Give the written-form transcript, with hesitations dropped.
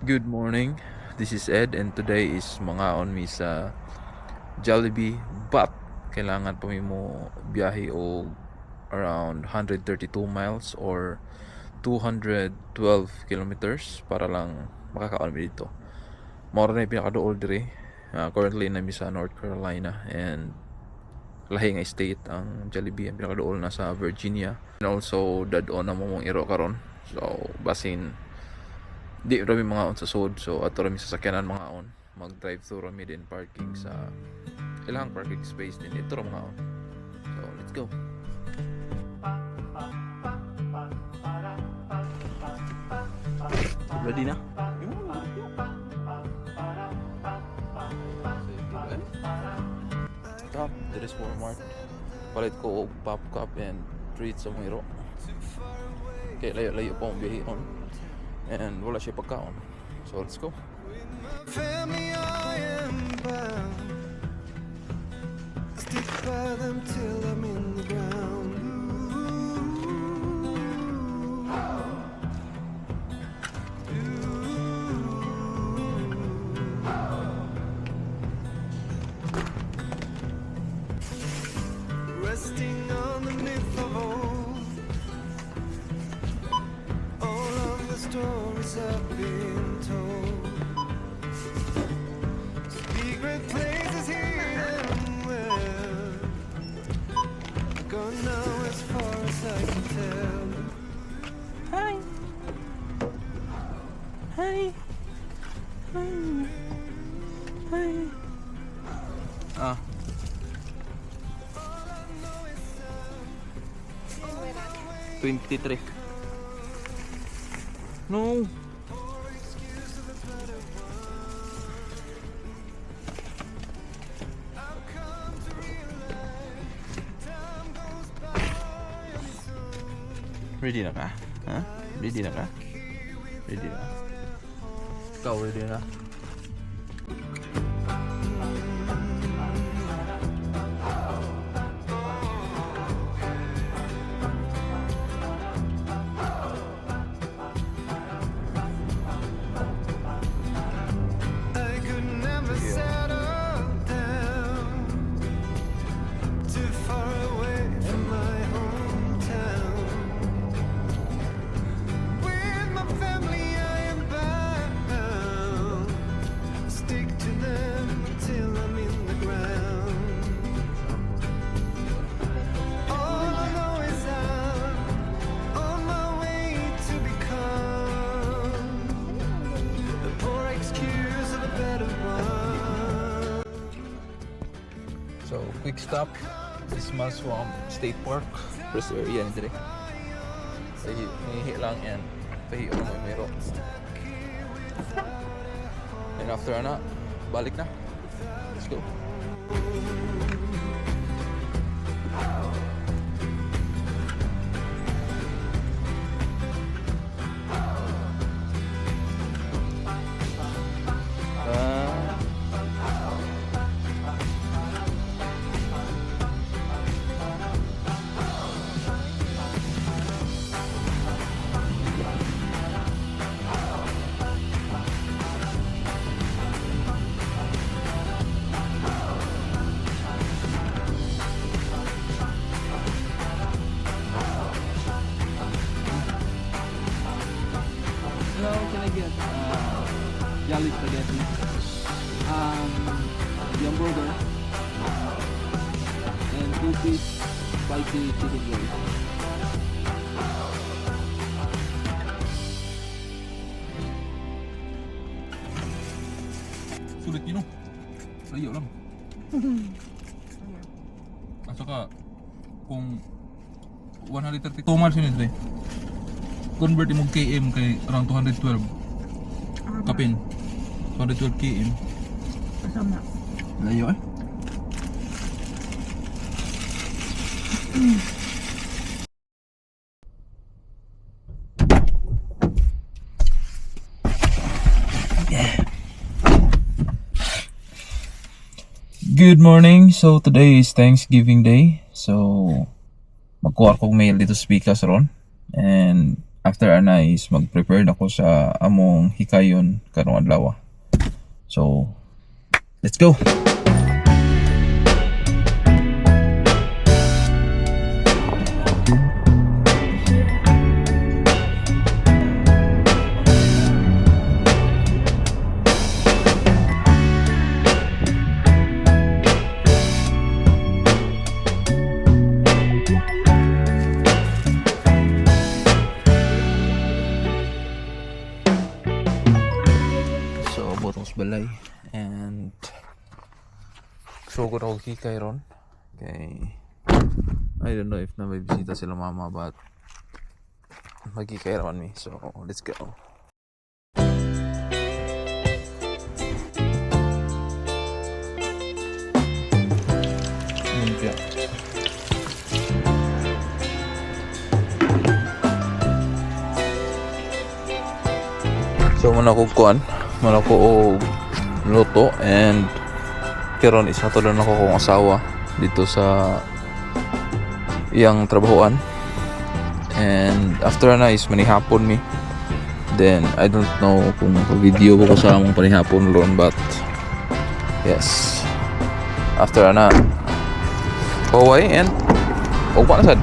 Good morning. This is Ed and today is mangaon mi sa Jollibee but kailangan pa mi mo biyahe o around 132 miles or 212 kilometers para lang makakaon mi dito. Mao na pinakaduol dire. Currently na mi sa North Carolina and lahi nga state ang Jollibee. Ang pinakaduol na sa Virginia and also dadon na mo mong iro karon. So basin di rami mga on sa sod, so ato rami sa sakyanan mga on mag drive through rami din parking sa ilang parking space din ito ra mga on. So let's go. Ready na? Stop, there is Walmart. Palit ko og pop cup and treats sa miro. Okay, layo pa ang biyahe on and wala siya pagkaon, so let's go. Family, I am bound. Stick by them till I'm in the ground. Resting on the myth of old. All of the stories have been told. Secret places hidden well. Gone now as far as I can tell. Hi. Hi. Hi. Hi. Ah. All I know is I'm 23. No. for excuse of a better one. I've come to realize time goes by soon. Ready na ka? Ha? Ready na ka? Ready na. Ikaw ready na? I could never settle down too far away from my hometown. With my family, I am bound. Stick to them until I'm in the ground. All I know is I'm on my way to become the poor excuse of a better one. So quick stop, this Swamp State Park, first area ni dire. Pahihi lang and pahihi lang may mero. And after na, balik na. Let's go. Hello, can I get Jolly spaghetti? Young burger and 2-piece spicy chicken rolls. Sulit yun, no? Layo lang. At saka, kung 132 miles yun ito eh. Convert mo km kay around 212 kapin. 212 km. Kasama. Layo eh. Good morning. So today is Thanksgiving Day. So magkuha kong mail dito sa Picas ron. And after ana is mag-prepare ako sa among hikayon karong adlaw. So, let's go. So, botong sa balay and so ko ako hikay ron. Okay. I don't know if na may bisita sila mama but magkikay raman me. So, let's go. Lumpia. So, muna ko kuan. Muna ko og luto and karon isa to lang ako kong asawa dito sa iyang trabahoan. And after na is manihapon me. Then I don't know kung video ko sa among panihapon ron but yes. After na Huawei and og pa na sad.